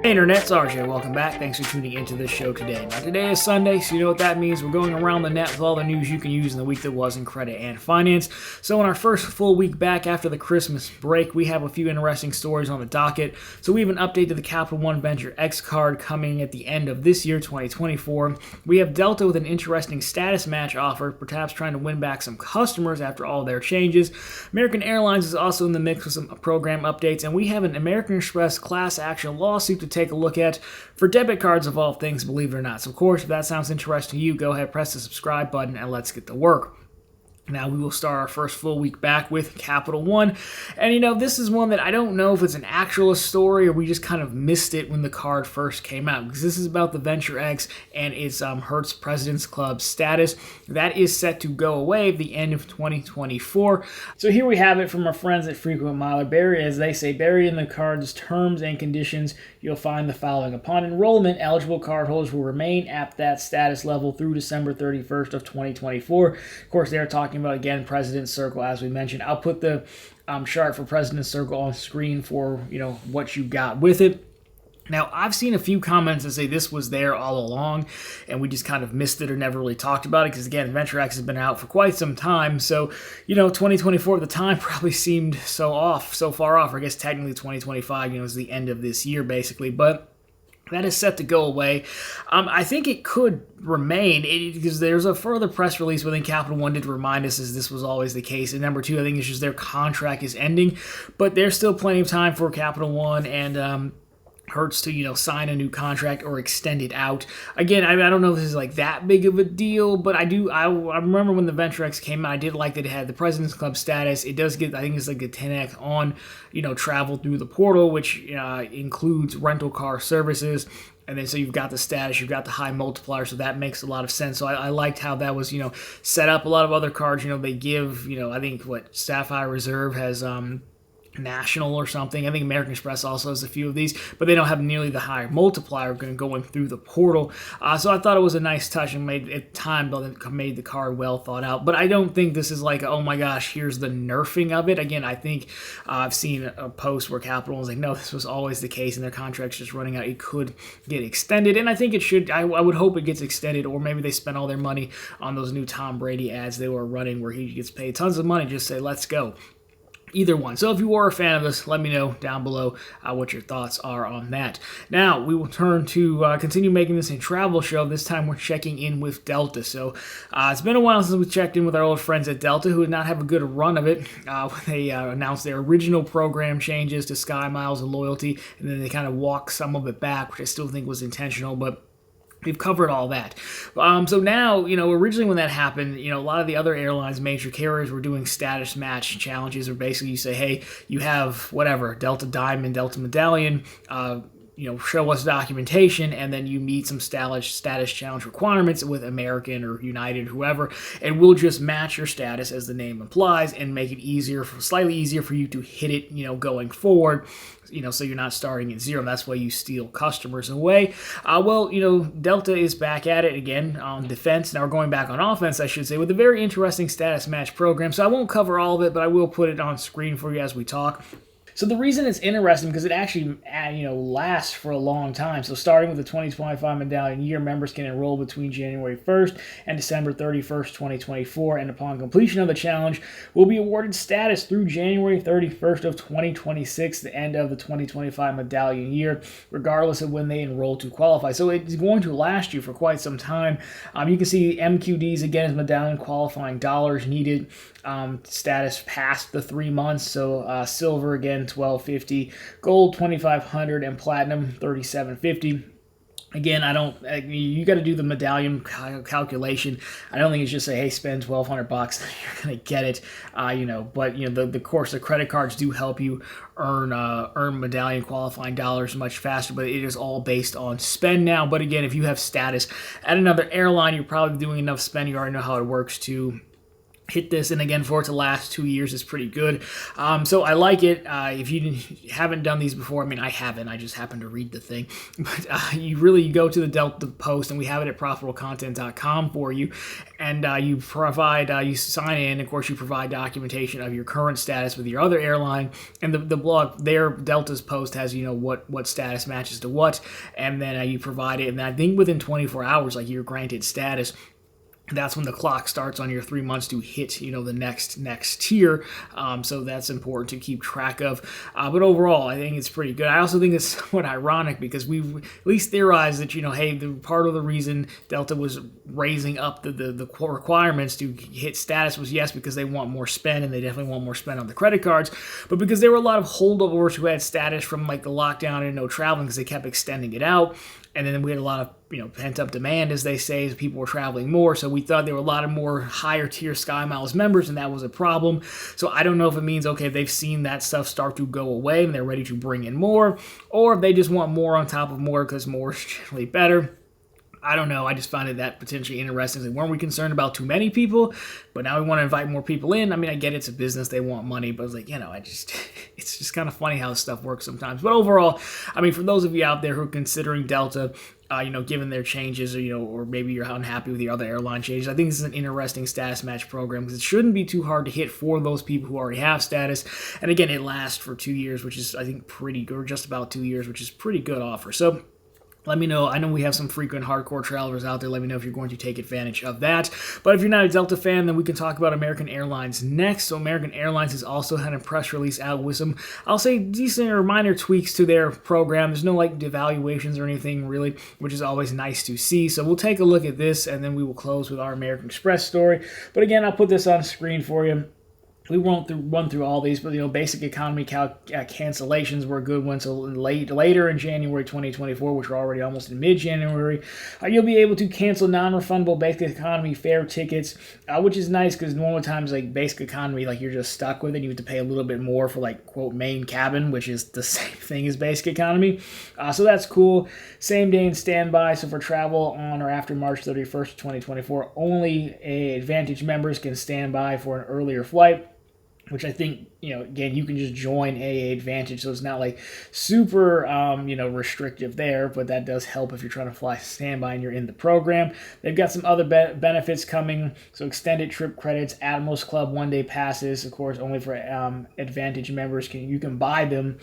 Hey Internet, it's RJ. Welcome back. Thanks for tuning into this show today. Now today is Sunday, so you know what that means. We're going around the net with all the news you can use in the week that was in credit and finance. So in our first full week back after the Christmas break, we have a few interesting stories on the docket. So we have an update to the Capital One Ventrue X card coming at the end of this year, 2024. We have Delta with an interesting status match offer, perhaps trying to win back some customers after all their changes. American Airlines is also in the mix with some program updates, and we have an American Express class action lawsuit to take a look at for debit cards of all things, believe it or not. So of course, if that sounds interesting to you, go ahead, press the subscribe button, and let's get to work. Now we will start our first full week back with Capital One. And this is one that I don't know if it's an actual story or we just kind of missed it when the card first came out, because this is about the Ventrue X and its Hertz President's Club status. That is set to go away at the end of 2024. So here we have it from our friends at Frequent Miler. As they say, buried in the card's terms and conditions, you'll find the following. Upon enrollment, eligible cardholders will remain at that status level through December 31st of 2024. Of course, they're talking about, again, President's Circle, as we mentioned. I'll put the chart for President's Circle on screen for, what you got with it. Now, I've seen a few comments that say this was there all along, and we just kind of missed it or never really talked about it, because, again, Ventrue X has been out for quite some time, so, 2024 at the time probably seemed so far off, or I guess technically 2025, is the end of this year, basically, but that is set to go away. I think it could remain because there's a further press release within Capital One did remind us as this was always the case. And number two, I think it's just their contract is ending, but there's still plenty of time for Capital One and Hertz to, sign a new contract or extend it out. Again, I don't know if this is like that big of a deal, but I remember when the Ventrue X came out, I did like that it had the President's Club status. It does get, I think it's like a 10x on, travel through the portal, which includes rental car services. And then so you've got the status, you've got the high multiplier, so that makes a lot of sense. So I liked how that was, set up. A lot of other cards, they give, I think Sapphire Reserve has, National or something. I think American Express also has a few of these, but they don't have nearly the high multiplier going through the portal. So I thought it was a nice touch and made the card well thought out. But I don't think this is like, oh my gosh, here's the nerfing of it. Again, I think I've seen a post where Capital was like, no, this was always the case and their contract's just running out. It could get extended, and I think it should. I would hope it gets extended, or maybe they spent all their money on those new Tom Brady ads they were running where he gets paid tons of money. Just say, let's go. Either one. So if you are a fan of this, let me know down below what your thoughts are on that. Now, we will turn to continue making this a travel show. This time we're checking in with Delta. So it's been a while since we checked in with our old friends at Delta, who did not have a good run of it. They announced their original program changes to Sky Miles and Loyalty, and then they kind of walked some of it back, which I still think was intentional, but we've covered all that. So now, originally when that happened, a lot of the other airlines, major carriers, were doing status match challenges, or basically you say, hey, you have whatever, Delta Diamond, Delta Medallion, show us documentation, and then you meet some status challenge requirements with American or United, whoever, and we'll just match your status as the name implies and make it slightly easier for you to hit it, going forward. So you're not starting at zero. That's why you steal customers away. Delta is back at it again on defense. Now we're going back on offense, I should say, with a very interesting status match program. So I won't cover all of it, but I will put it on screen for you as we talk. So the reason it's interesting, because it actually, lasts for a long time. So starting with the 2025 medallion year, members can enroll between January 1st and December 31st, 2024, and upon completion of the challenge, will be awarded status through January 31st of 2026, the end of the 2025 medallion year, regardless of when they enroll to qualify. So it's going to last you for quite some time. You can see MQDs, again, as medallion qualifying dollars needed. Status past the 3 months. So silver, again, $12.50, gold $2,500, and platinum $37.50. Again, you got to do the medallion calculation. I don't think it's just say, hey, spend $1,200, you're going to get it, but the credit cards do help you earn medallion qualifying dollars much faster, but it is all based on spend now. But again, if you have status at another airline, you're probably doing enough spend, you already know how it works to hit this, and again, for it to last 2 years is pretty good. So I like it. If you haven't done these before, I mean, I haven't. I just happened to read the thing. But you go to the Delta Post, and we have it at profitablecontent.com for you. And you sign in. Of course, you provide documentation of your current status with your other airline. And the blog, their Delta's Post has, what status matches to what. And then you provide it. And I think within 24 hours, like, you're granted status. That's when the clock starts on your 3 months to hit, the next tier. So that's important to keep track of. But overall, I think it's pretty good. I also think it's somewhat ironic because we've at least theorized that, hey, part of the reason Delta was raising up the requirements to hit status was, yes, because they want more spend, and they definitely want more spend on the credit cards, but because there were a lot of holdovers who had status from like the lockdown and no traveling because they kept extending it out. And then we had a lot of, pent-up demand, as they say, as people were traveling more. So we thought there were a lot of more higher-tier SkyMiles members, and that was a problem. So I don't know if it means, okay, they've seen that stuff start to go away and they're ready to bring in more, or if they just want more on top of more because more is generally better. I don't know. I just find that potentially interesting. Like, weren't we concerned about too many people? But now we want to invite more people in. I mean, I get it's a business. They want money. But it's like, it's just kind of funny how this stuff works sometimes. But overall, I mean, for those of you out there who are considering Delta, given their changes, or maybe you're unhappy with the other airline changes, I think this is an interesting status match program because it shouldn't be too hard to hit for those people who already have status. And again, it lasts for 2 years, which is, I think, pretty good, or just about 2 years, which is pretty good offer. So let me know. I know we have some frequent hardcore travelers out there. Let me know if you're going to take advantage of that. But if you're not a Delta fan, then we can talk about American Airlines next. So American Airlines has also had a press release out with some, I'll say, decent or minor tweaks to their program. There's no devaluations or anything really, which is always nice to see. So we'll take a look at this, and then we will close with our American Express story. But again, I'll put this on screen for you. We won't run through all these, but basic economy cancellations were a good one. So later in January 2024, which we're already almost in mid-January, you'll be able to cancel non-refundable basic economy fare tickets, which is nice because normal times basic economy, you're just stuck with it. You have to pay a little bit more for quote main cabin, which is the same thing as basic economy. So that's cool. Same day and standby. So for travel on or after March 31st, 2024, only Advantage members can stand by for an earlier flight, which I think, again, you can just join AA Advantage, so it's not super, restrictive there, but that does help if you're trying to fly standby and you're in the program. They've got some other benefits coming, so extended trip credits, Admirals Club one-day passes, of course, only for Advantage members. You can buy them.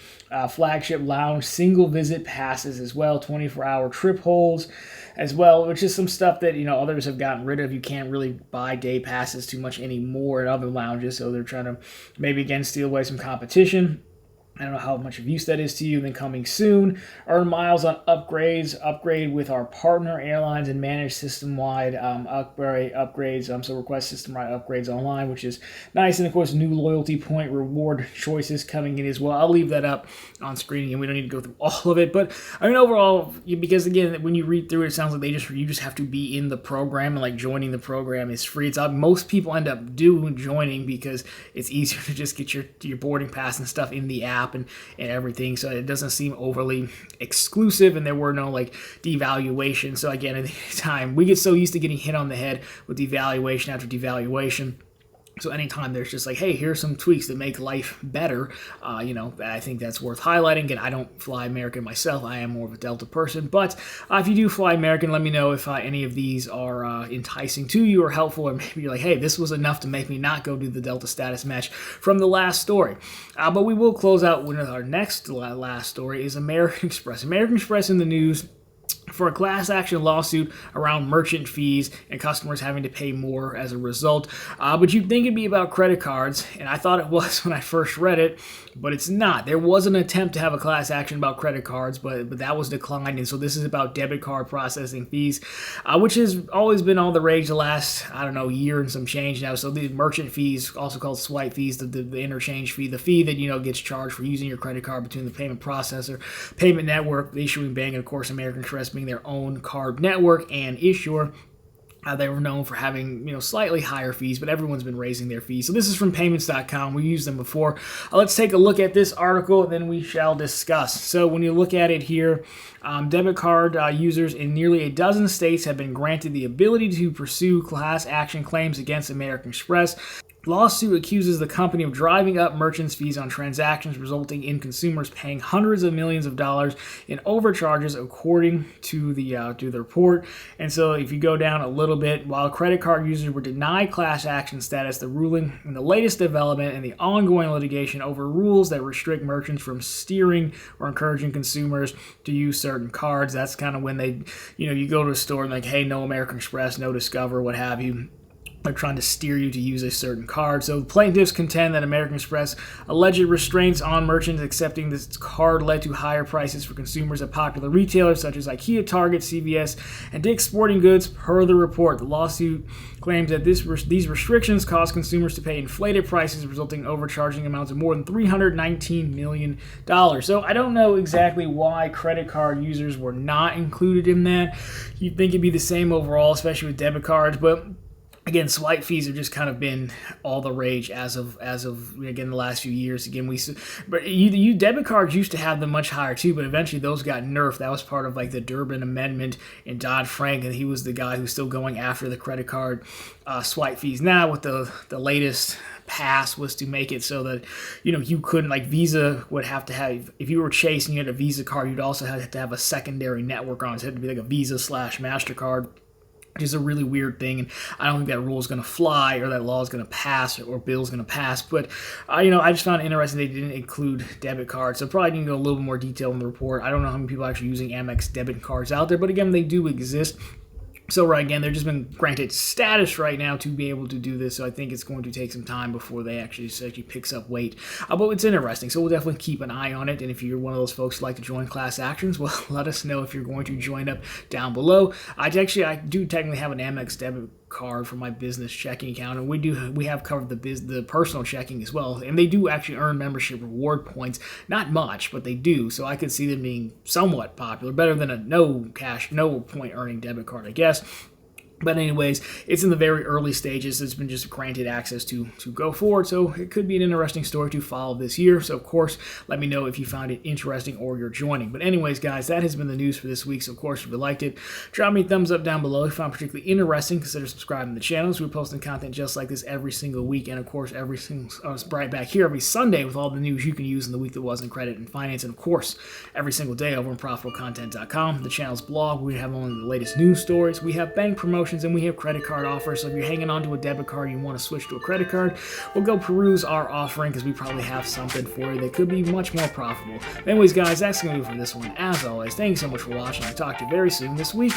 Flagship Lounge single visit passes as well, 24-hour trip holds as well, which is some stuff that, others have gotten rid of. You can't really buy day passes too much anymore at other lounges, so they're trying to maybe, again, steal away some competition. I don't know how much of use that is to you. Then coming soon, earn miles on upgrades. Upgrade with our partner airlines and manage system-wide upgrades. So request system-wide upgrades online, which is nice. And of course, new loyalty point reward choices coming in as well. I'll leave that up on screen, and we don't need to go through all of it. But I mean, overall, because again, when you read through it, it sounds like you just have to be in the program, and joining the program is free. It's most people end up joining because it's easier to just get your boarding pass and stuff in the app and everything, so it doesn't seem overly exclusive, and there were no devaluation. So again, at the time, we get so used to getting hit on the head with devaluation after devaluation. So anytime there's just hey, here's some tweaks that make life better, I think that's worth highlighting. Again, I don't fly American myself. I am more of a Delta person. But if you do fly American, let me know if any of these are enticing to you or helpful, or maybe you're hey, this was enough to make me not go do the Delta status match from the last story. But we will close out with our next last story is American Express. American Express in the news for a class action lawsuit around merchant fees and customers having to pay more as a result. But you'd think it'd be about credit cards, and I thought it was when I first read it, but it's not. There was an attempt to have a class action about credit cards, but that was declined, and so this is about debit card processing fees, which has always been all the rage the last, year and some change now. So the merchant fees, also called swipe fees, the interchange fee, the fee that, gets charged for using your credit card between the payment processor, payment network, the issuing bank, and of course American Express being their own card network and issuer. They were known for having, slightly higher fees, but everyone's been raising their fees. So this is from payments.com. We used them before. Let's take a look at this article, and then we shall discuss. So when you look at it here, debit card users in nearly a dozen states have been granted the ability to pursue class action claims against American Express. Lawsuit accuses the company of driving up merchants' fees on transactions, resulting in consumers paying hundreds of millions of dollars in overcharges, according to the report. And so, if you go down a little bit, while credit card users were denied class action status, the ruling and the latest development in the ongoing litigation over rules that restrict merchants from steering or encouraging consumers to use certain cards. That's kind of when they, you go to a store and like, hey, no American Express, no Discover, what have you. They're trying to steer you to use a certain card. So plaintiffs contend that American Express alleged restraints on merchants accepting this card led to higher prices for consumers at popular retailers such as IKEA, Target, CVS, and Dick's Sporting Goods. Per the report, the lawsuit claims that these restrictions cause consumers to pay inflated prices, resulting in overcharging amounts of more than $319 million. So I don't know exactly why credit card users were not included in that. You'd think it'd be the same overall, especially with debit cards, but again, swipe fees have just kind of been all the rage as of again the last few years. Again, you debit cards used to have them much higher too, but eventually those got nerfed. That was part of like the Durbin Amendment in Dodd-Frank, and he was the guy who's still going after the credit card swipe fees. Now with the latest pass was to make it so that you couldn't, like Visa would have to have, if you were Chase and you had a Visa card, you'd also have to have a secondary network on it. So it had to be like a Visa/MasterCard, which is a really weird thing, and I don't think that rule is going to fly or that law is going to pass or bill is going to pass. But I just found it interesting they didn't include debit cards. So probably need to go a little bit more detail in the report. I don't know how many people are actually using Amex debit cards out there, but again, they do exist. So right, again, they've just been granted status right now to be able to do this. So I think it's going to take some time before they actually picks up weight. But it's interesting. So we'll definitely keep an eye on it. And if you're one of those folks who like to join class actions, well, let us know if you're going to join up down below. I do technically have an Amex debit card for my business checking account, and we have covered the personal checking as well, and they do actually earn membership reward points. Not much, but they do, so I could see them being somewhat popular, better than a no point earning debit card, I guess. But anyways, it's in the very early stages. It's been just granted access to go forward, so it could be an interesting story to follow this year. So, of course, let me know if you found it interesting or you're joining. But anyways, guys, that has been the news for this week. So, of course, if you liked it, drop me a thumbs up down below. If you found it particularly interesting, consider subscribing to the channel. We're posting content just like this every single week. And, of course, right back here every Sunday with all the news you can use in the week that was in credit and finance. And, of course, every single day over on ProfitableContent.com, the channel's blog. We have only the latest news stories. We have bank promotions, and we have credit card offers. So if you're hanging on to a debit card and you want to switch to a credit card, we'll go peruse our offering because we probably have something for you that could be much more profitable. Anyways, guys, that's going to do it for this one. As always, thank you so much for watching. I'll talk to you very soon this week.